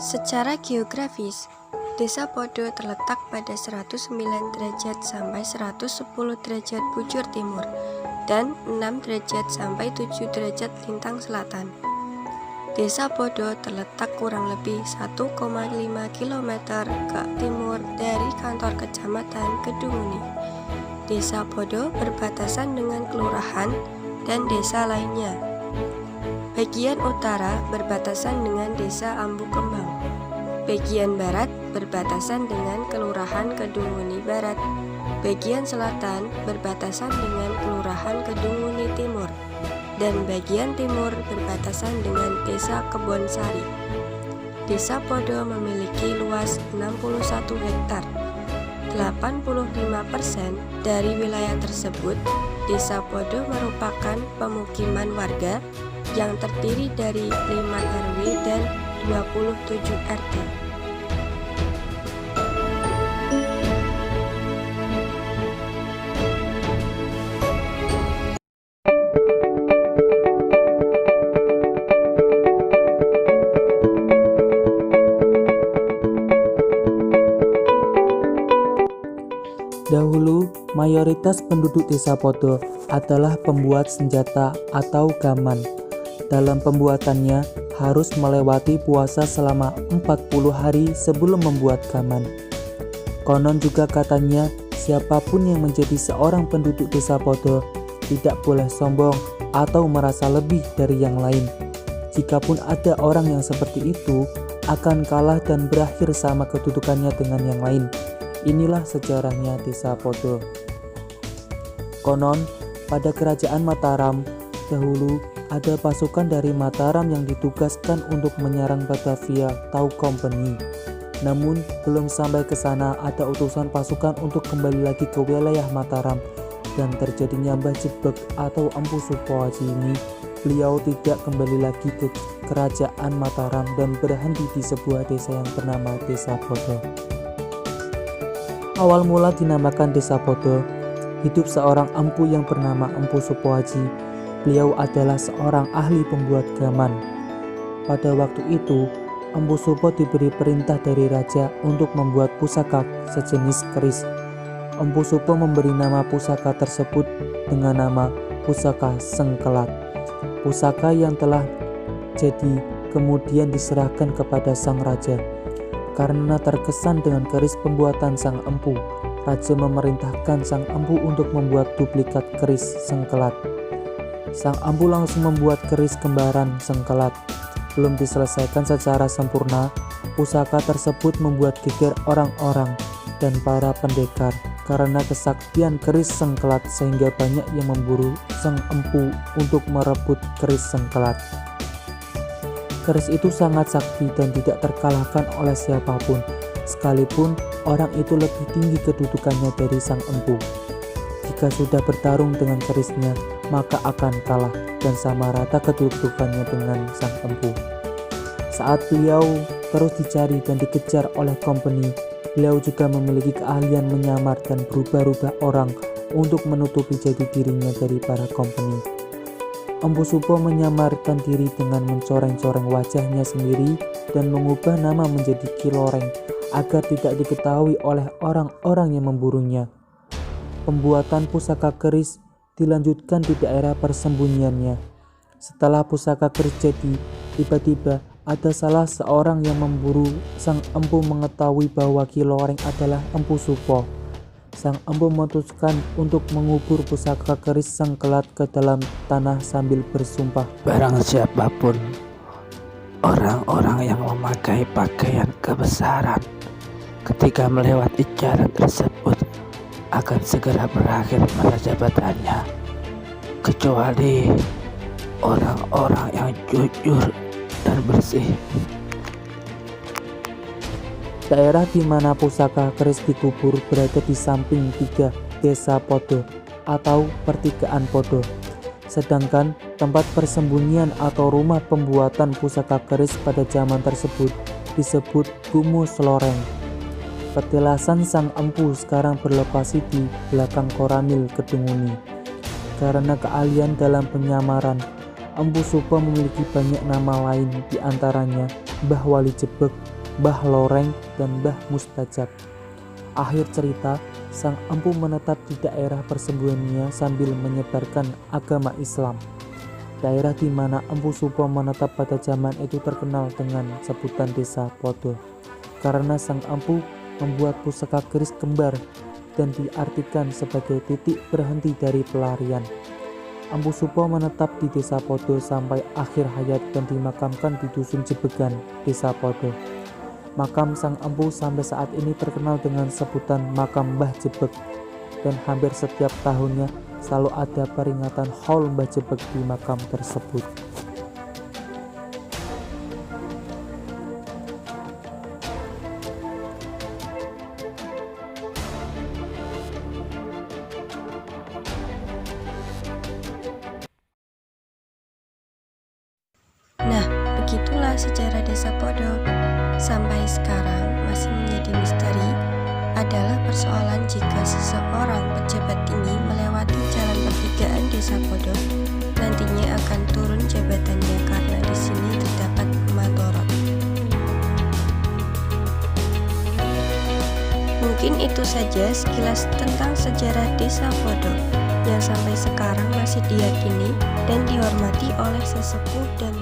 Secara geografis, Desa Podo terletak pada 109 derajat sampai 110 derajat bujur timur dan 6 derajat sampai 7 derajat lintang selatan. Desa Podo terletak kurang lebih 1,5 km ke timur dari kantor kecamatan Kedunguni. Desa Podo berbatasan dengan kelurahan dan desa lainnya. Bagian utara berbatasan dengan desa Ambu Kembang. Bagian barat berbatasan dengan kelurahan Kedunguni Barat. Bagian selatan berbatasan dengan kelurahan Kedunguni Timur. Dan bagian timur berbatasan dengan desa Kebonsari. Desa Podo memiliki luas 61 hektar. 85% dari wilayah tersebut, Desa Podo merupakan pemukiman warga yang terdiri dari 5 RW dan 27 RT. Dahulu, mayoritas penduduk Desa Podo adalah pembuat senjata atau gaman. Dalam pembuatannya, harus melewati puasa selama 40 hari sebelum membuat gaman. Konon juga katanya, siapapun yang menjadi seorang penduduk Desa Podo tidak boleh sombong atau merasa lebih dari yang lain. Jikapun ada orang yang seperti itu, akan kalah dan berakhir sama kedudukannya dengan yang lain. Inilah sejarahnya Desa Podo. Konon, pada kerajaan Mataram, dahulu ada pasukan dari Mataram yang ditugaskan untuk menyerang Batavia Tow Company. Namun, belum sampai ke sana ada utusan pasukan untuk kembali lagi ke wilayah Mataram, dan terjadinya Mbah Jebeg atau Empu Sukowaji ini. Beliau tidak kembali lagi ke kerajaan Mataram dan berhenti di sebuah desa yang bernama Desa Podo. Awal mula dinamakan Desa Podo, hidup seorang empu yang bernama Empu Sukowaji. Beliau adalah seorang ahli pembuat gaman. Pada waktu itu, Empu Supo diberi perintah dari raja untuk membuat pusaka sejenis keris. Empu Supo memberi nama pusaka tersebut dengan nama Pusaka Sengkelat. Pusaka yang telah jadi kemudian diserahkan kepada sang raja. Karena terkesan dengan keris pembuatan sang empu, raja memerintahkan sang empu untuk membuat duplikat keris sengkelat. Sang empu langsung membuat keris kembaran sengkelat. Belum diselesaikan secara sempurna, pusaka tersebut membuat geger orang-orang dan para pendekar karena kesaktian keris sengkelat, sehingga banyak yang memburu sang empu untuk merebut keris sengkelat. Keris itu sangat sakti dan tidak terkalahkan oleh siapapun, sekalipun orang itu lebih tinggi kedudukannya dari sang empu. Jika sudah bertarung dengan kerisnya, maka akan kalah dan sama rata kedudukannya dengan sang empu. Saat beliau terus dicari dan dikejar oleh company, beliau juga memiliki keahlian menyamar dan berubah-ubah orang untuk menutupi jati dirinya dari para company. Empu Supo menyamarkan diri dengan mencoreng-coreng wajahnya sendiri dan mengubah nama menjadi Kiloreng agar tidak diketahui oleh orang-orang yang memburunya. Pembuatan pusaka keris dilanjutkan di daerah persembunyiannya. Setelah pusaka keris jadi, tiba-tiba ada salah seorang yang memburu sang empu mengetahui bahwa Kiloreng adalah Empu Supo. Sang empu memutuskan untuk mengubur pusaka keris sengkelat ke dalam tanah sambil bersumpah, barang siapapun orang-orang yang memakai pakaian kebesaran ketika melewati jalan tersebut akan segera berakhir masa jabatannya, kecuali orang-orang yang jujur dan bersih. Daerah di mana pusaka keris dikubur berada di samping 3 Desa Podo atau pertigaan Podo. Sedangkan tempat persembunyian atau rumah pembuatan pusaka keris pada zaman tersebut disebut Gumo Sloreng. Petilasan sang empu sekarang berlokasi di belakang Koramil Kedunguni. Karena keahlian dalam penyamaran, Empu Supo memiliki banyak nama lain, di antaranya Mbah Wali Jebeg, Mbah Loreng, dan Mbah Mustajab. Akhir cerita, sang empu menetap di daerah persembunyiannya sambil menyebarkan agama Islam. Daerah di mana Empu Supo menetap pada zaman itu terkenal dengan sebutan Desa Podo, karena sang empu membuat pusaka keris kembar dan diartikan sebagai titik berhenti dari pelarian. Empu Supo menetap di Desa Podo sampai akhir hayat dan dimakamkan di Dusun Jebegan, Desa Podo. Makam sang empu sampai saat ini terkenal dengan sebutan Makam Mbah Jebeg, dan hampir setiap tahunnya selalu ada peringatan Haul Mbah Jebeg di makam tersebut. Nah, begitulah sejarah Desa Podo. Sampai sekarang masih menjadi misteri adalah persoalan jika seseorang pejabat tinggi melewati jalan pertigaan Desa Podo, nantinya akan turun jabatannya karena di sini terdapat Matorot. Mungkin itu saja sekilas tentang sejarah Desa Podo yang sampai sekarang masih diyakini dan dihormati oleh sesepuh dan